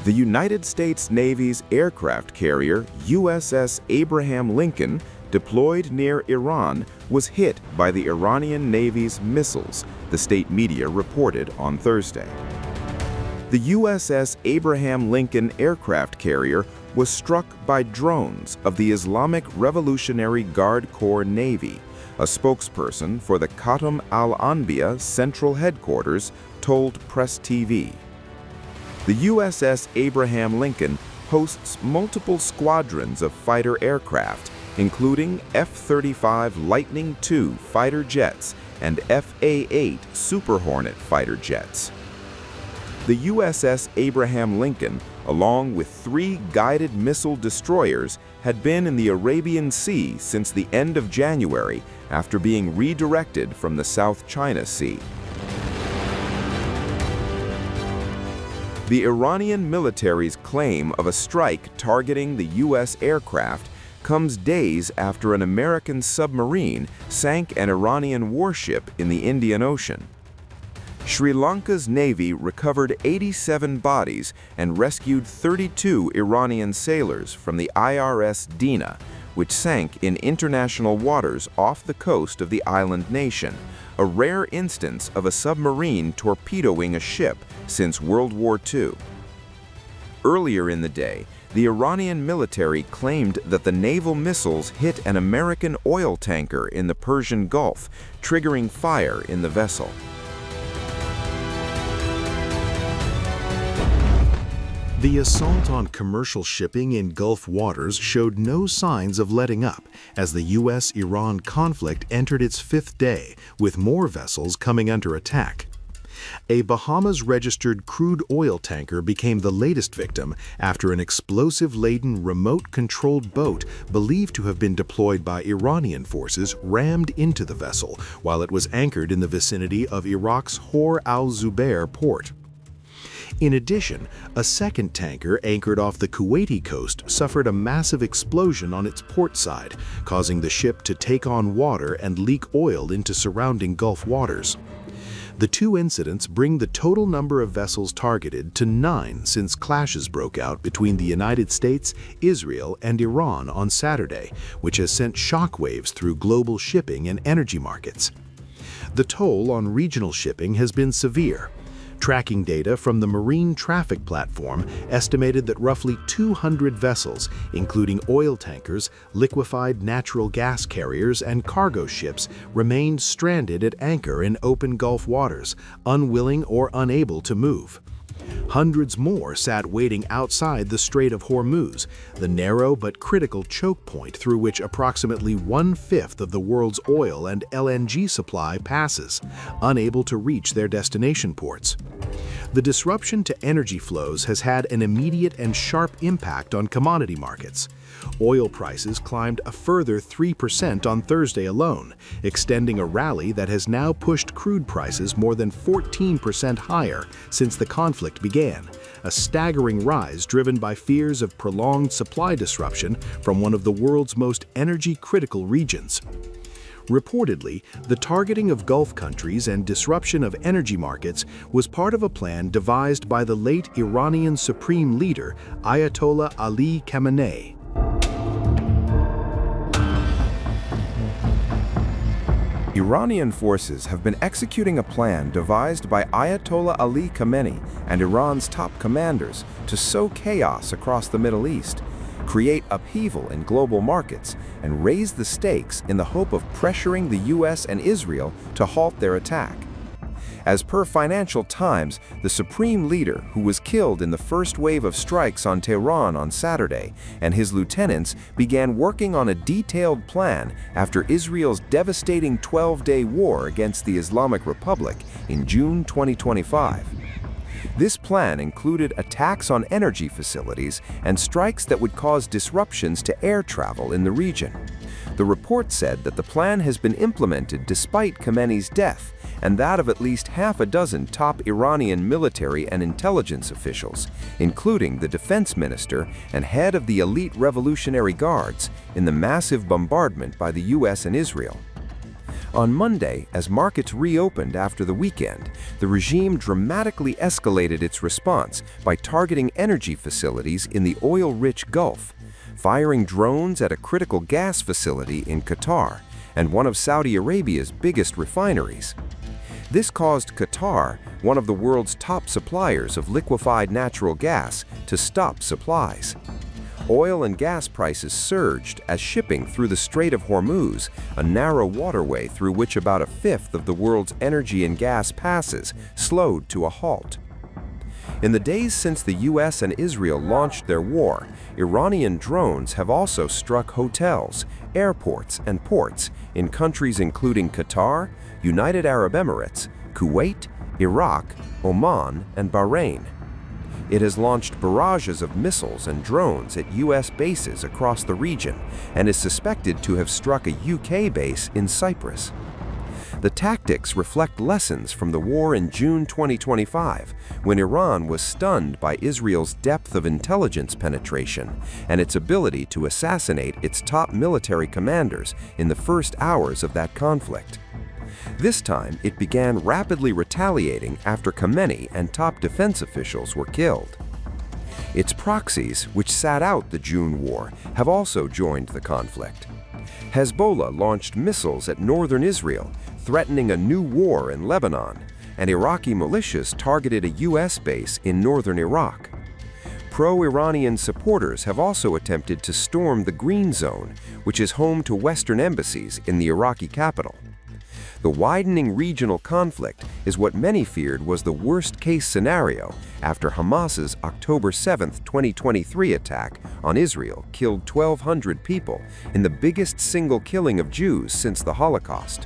The United States Navy's aircraft carrier USS Abraham Lincoln, deployed near Iran, was hit by the Iranian Navy's missiles, the state media reported on Thursday. The USS Abraham Lincoln aircraft carrier was struck by drones of the Islamic Revolutionary Guard Corps Navy, a spokesperson for the Khatam al-Anbiya Central Headquarters told Press TV. The USS Abraham Lincoln hosts multiple squadrons of fighter aircraft, including F-35 Lightning II fighter jets and F-A-8 Super Hornet fighter jets. The USS Abraham Lincoln, along with 3 guided missile destroyers, had been in the Arabian Sea since the end of January after being redirected from the South China Sea. The Iranian military's claim of a strike targeting the U.S. aircraft comes days after an American submarine sank an Iranian warship in the Indian Ocean. Sri Lanka's Navy recovered 87 bodies and rescued 32 Iranian sailors from the IRIS Dena, which sank in international waters off the coast of the island nation, a rare instance of a submarine torpedoing a ship since World War II. Earlier in the day, the Iranian military claimed that the naval missiles hit an American oil tanker in the Persian Gulf, triggering fire in the vessel. The assault on commercial shipping in Gulf waters showed no signs of letting up as the U.S.-Iran conflict entered its 5th day, with more vessels coming under attack. A Bahamas-registered crude oil tanker became the latest victim after an explosive-laden remote-controlled boat believed to have been deployed by Iranian forces rammed into the vessel while it was anchored in the vicinity of Iraq's Hor al-Zubair port. In addition, a second tanker anchored off the Kuwaiti coast suffered a massive explosion on its port side, causing the ship to take on water and leak oil into surrounding Gulf waters. The 2 incidents bring the total number of vessels targeted to 9 since clashes broke out between the United States, Israel, and Iran on Saturday, which has sent shockwaves through global shipping and energy markets. The toll on regional shipping has been severe. Tracking data from the Marine Traffic Platform estimated that roughly 200 vessels, including oil tankers, liquefied natural gas carriers, and cargo ships, remained stranded at anchor in open Gulf waters, unwilling or unable to move. Hundreds more sat waiting outside the Strait of Hormuz, the narrow but critical choke point through which approximately 1/5 of the world's oil and LNG supply passes, unable to reach their destination ports. The disruption to energy flows has had an immediate and sharp impact on commodity markets. Oil prices climbed a further 3% on Thursday alone, extending a rally that has now pushed crude prices more than 14% higher since the conflict began, a staggering rise driven by fears of prolonged supply disruption from one of the world's most energy-critical regions. Reportedly, the targeting of Gulf countries and disruption of energy markets was part of a plan devised by the late Iranian Supreme Leader Ayatollah Ali Khamenei. Iranian forces have been executing a plan devised by Ayatollah Ali Khamenei and Iran's top commanders to sow chaos across the Middle East, create upheaval in global markets, and raise the stakes in the hope of pressuring the U.S. and Israel to halt their attack. As per Financial Times, the Supreme Leader, who was killed in the first wave of strikes on Tehran on Saturday, and his lieutenants began working on a detailed plan after Israel's devastating 12-day war against the Islamic Republic in June 2025. This plan included attacks on energy facilities and strikes that would cause disruptions to air travel in the region. The report said that the plan has been implemented despite Khamenei's death and that of at least half a dozen top Iranian military and intelligence officials, including the defense minister and head of the elite Revolutionary Guards, in the massive bombardment by the U.S. and Israel. On Monday, as markets reopened after the weekend, the regime dramatically escalated its response by targeting energy facilities in the oil-rich Gulf, firing drones at a critical gas facility in Qatar and one of Saudi Arabia's biggest refineries. This caused Qatar, one of the world's top suppliers of liquefied natural gas, to stop supplies. Oil and gas prices surged as shipping through the Strait of Hormuz, a narrow waterway through which about a fifth of the world's energy and gas passes, slowed to a halt. In the days since the US and Israel launched their war, Iranian drones have also struck hotels, airports, and ports in countries including Qatar, United Arab Emirates, Kuwait, Iraq, Oman, and Bahrain. It has launched barrages of missiles and drones at US bases across the region and is suspected to have struck a UK base in Cyprus. The tactics reflect lessons from the war in June 2025, when Iran was stunned by Israel's depth of intelligence penetration and its ability to assassinate its top military commanders in the first hours of that conflict. This time, it began rapidly retaliating after Khamenei and top defense officials were killed. Its proxies, which sat out the June war, have also joined the conflict. Hezbollah launched missiles at northern Israel, threatening a new war in Lebanon, and Iraqi militias targeted a US base in northern Iraq. Pro-Iranian supporters have also attempted to storm the Green Zone, which is home to Western embassies in the Iraqi capital. The widening regional conflict is what many feared was the worst-case scenario after Hamas's October 7, 2023 attack on Israel killed 1,200 people in the biggest single killing of Jews since the Holocaust.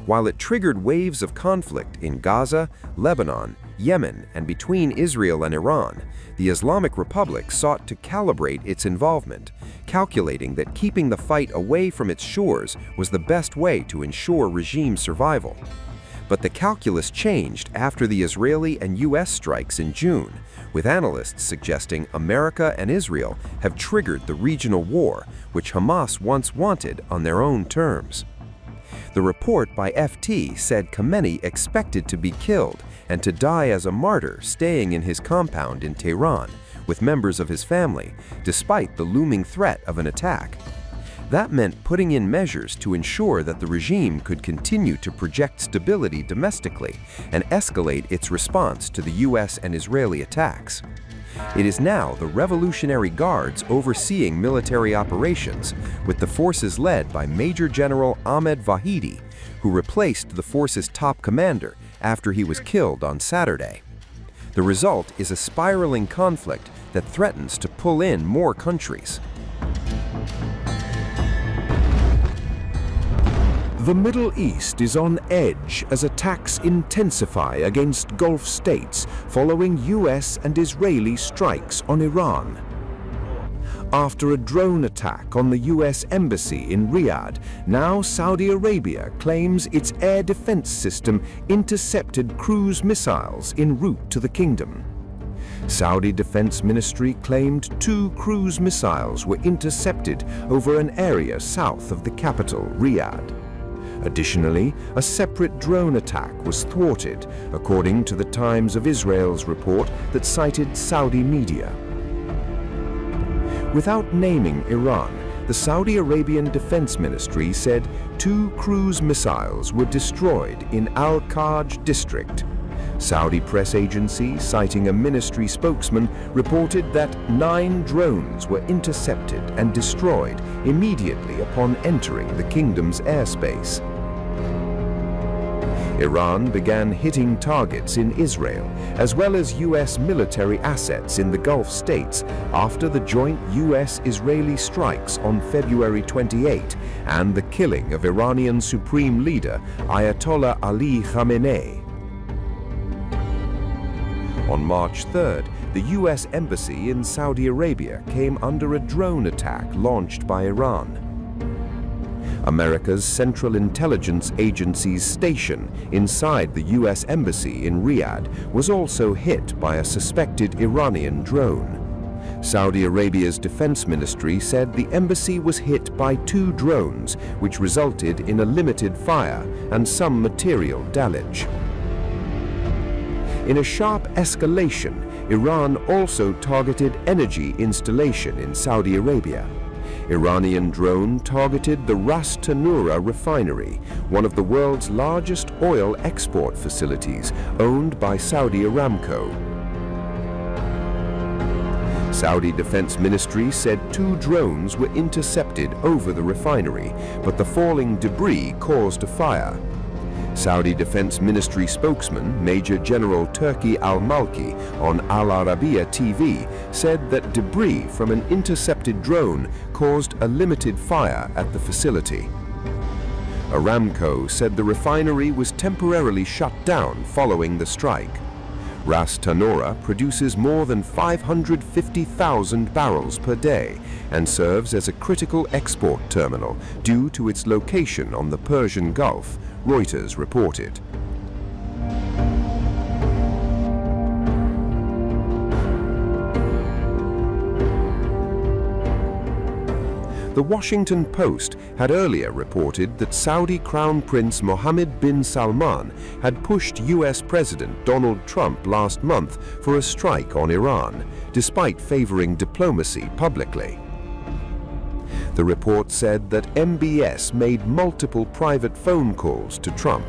While it triggered waves of conflict in Gaza, Lebanon, Yemen, and between Israel and Iran, the Islamic Republic sought to calibrate its involvement, calculating that keeping the fight away from its shores was the best way to ensure regime survival. But the calculus changed after the Israeli and US strikes in June, with analysts suggesting America and Israel have triggered the regional war, which Hamas once wanted on their own terms. The report by FT said Khamenei expected to be killed and to die as a martyr staying in his compound in Tehran with members of his family, despite the looming threat of an attack. That meant putting in measures to ensure that the regime could continue to project stability domestically and escalate its response to the US and Israeli attacks. It is now the Revolutionary Guards overseeing military operations, with the forces led by Major General Ahmed Vahidi, who replaced the force's top commander after he was killed on Saturday. The result is a spiraling conflict that threatens to pull in more countries. The Middle East is on edge as attacks intensify against Gulf states following US and Israeli strikes on Iran. After a drone attack on the US embassy in Riyadh, now Saudi Arabia claims its air defense system intercepted cruise missiles en route to the kingdom. Saudi Defense Ministry claimed 2 cruise missiles were intercepted over an area south of the capital, Riyadh. Additionally, a separate drone attack was thwarted, according to the Times of Israel's report that cited Saudi media. Without naming Iran, the Saudi Arabian Defense Ministry said 2 cruise missiles were destroyed in Al-Kaj district. Saudi press agency, citing a ministry spokesman, reported that 9 drones were intercepted and destroyed immediately upon entering the kingdom's airspace. Iran began hitting targets in Israel, as well as US military assets in the Gulf states after the joint US-Israeli strikes on February 28 and the killing of Iranian Supreme Leader Ayatollah Ali Khamenei. On March 3rd, the US Embassy in Saudi Arabia came under a drone attack launched by Iran. America's Central Intelligence Agency's station inside the US Embassy in Riyadh was also hit by a suspected Iranian drone. Saudi Arabia's defense ministry said the embassy was hit by 2 drones, which resulted in a limited fire and some material damage. In a sharp escalation, Iran also targeted energy installation in Saudi Arabia. Iranian drone targeted the Ras Tanura refinery, one of the world's largest oil export facilities owned by Saudi Aramco. Saudi Defense Ministry said 2 drones were intercepted over the refinery, but the falling debris caused a fire. Saudi Defense Ministry spokesman Major General Turki Al-Malki on Al Arabiya TV said that debris from an intercepted drone caused a limited fire at the facility. Aramco said the refinery was temporarily shut down following the strike. Ras Tanura produces more than 550,000 barrels per day and serves as a critical export terminal due to its location on the Persian Gulf, Reuters reported. The Washington Post had earlier reported that Saudi Crown Prince Mohammed bin Salman had pushed US President Donald Trump last month for a strike on Iran, despite favoring diplomacy publicly. The report said that MBS made multiple private phone calls to Trump.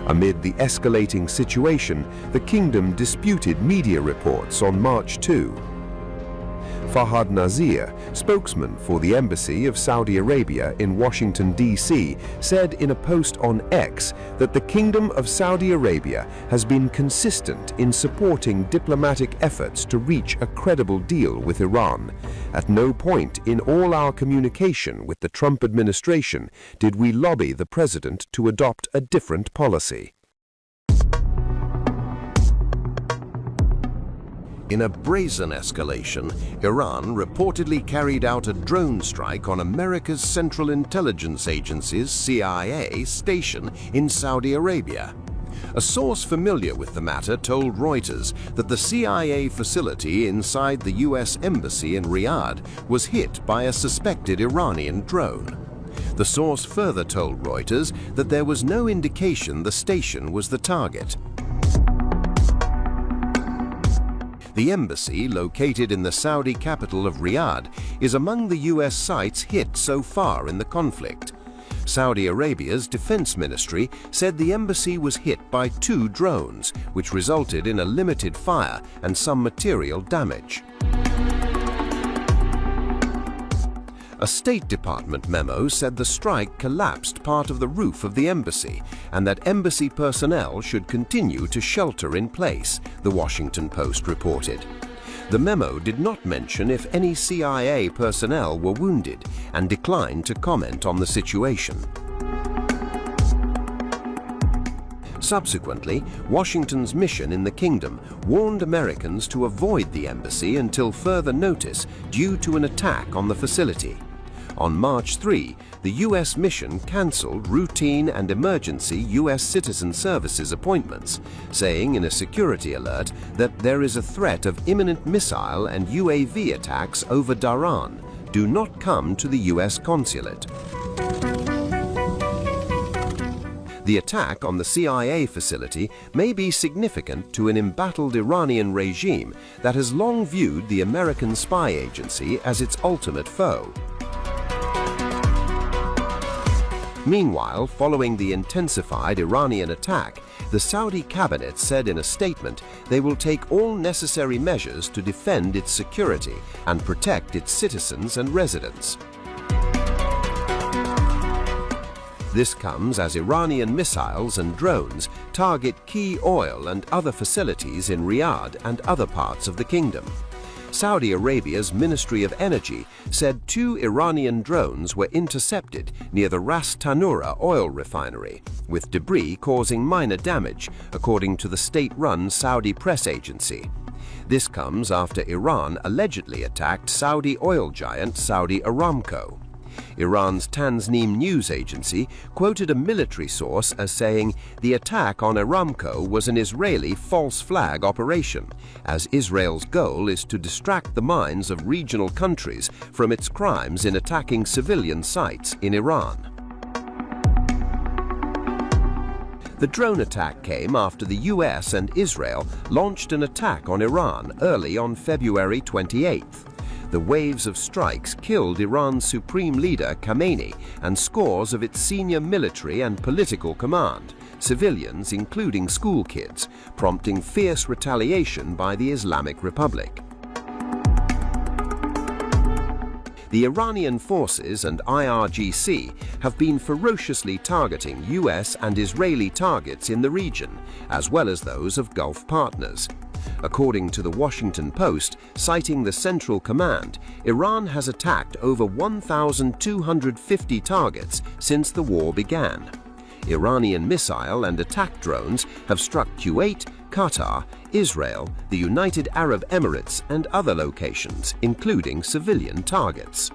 Amid the escalating situation, the kingdom disputed media reports on March 2. Fahad Nazir, spokesman for the Embassy of Saudi Arabia in Washington, D.C., said in a post on X that the Kingdom of Saudi Arabia has been consistent in supporting diplomatic efforts to reach a credible deal with Iran. At no point in all our communication with the Trump administration did we lobby the president to adopt a different policy. In a brazen escalation, Iran reportedly carried out a drone strike on America's Central Intelligence Agency's CIA station in Saudi Arabia. A source familiar with the matter told Reuters that the CIA facility inside the US Embassy in Riyadh was hit by a suspected Iranian drone. The source further told Reuters that there was no indication the station was the target. The embassy, located in the Saudi capital of Riyadh, is among the US sites hit so far in the conflict. Saudi Arabia's defense ministry said the embassy was hit by 2 drones, which resulted in a limited fire and some material damage. A State Department memo said the strike collapsed part of the roof of the embassy and that embassy personnel should continue to shelter in place, the Washington Post reported. The memo did not mention if any CIA personnel were wounded and declined to comment on the situation. Subsequently, Washington's mission in the kingdom warned Americans to avoid the embassy until further notice due to an attack on the facility. On March 3, the U.S. mission cancelled routine and emergency U.S. citizen services appointments, saying in a security alert that there is a threat of imminent missile and UAV attacks over Dhahran. Do not come to the U.S. consulate. The attack on the CIA facility may be significant to an embattled Iranian regime that has long viewed the American spy agency as its ultimate foe. Meanwhile, following the intensified Iranian attack, the Saudi cabinet said in a statement they will take all necessary measures to defend its security and protect its citizens and residents. This comes as Iranian missiles and drones target key oil and other facilities in Riyadh and other parts of the kingdom. Saudi Arabia's Ministry of Energy said 2 Iranian drones were intercepted near the Ras Tanura oil refinery, with debris causing minor damage, according to the state-run Saudi press agency. This comes after Iran allegedly attacked Saudi oil giant Saudi Aramco. Iran's Tasnim news agency quoted a military source as saying the attack on Aramco was an Israeli false flag operation, as Israel's goal is to distract the minds of regional countries from its crimes in attacking civilian sites in Iran. The drone attack came after the US and Israel launched an attack on Iran early on February 28th. The waves of strikes killed Iran's supreme leader Khamenei and scores of its senior military and political command, civilians including school kids, prompting fierce retaliation by the Islamic Republic. The Iranian forces and IRGC have been ferociously targeting US and Israeli targets in the region, as well as those of Gulf partners. According to the Washington Post, citing the Central Command, Iran has attacked over 1,250 targets since the war began. Iranian missile and attack drones have struck Kuwait, Qatar, Israel, the United Arab Emirates, and other locations, including civilian targets.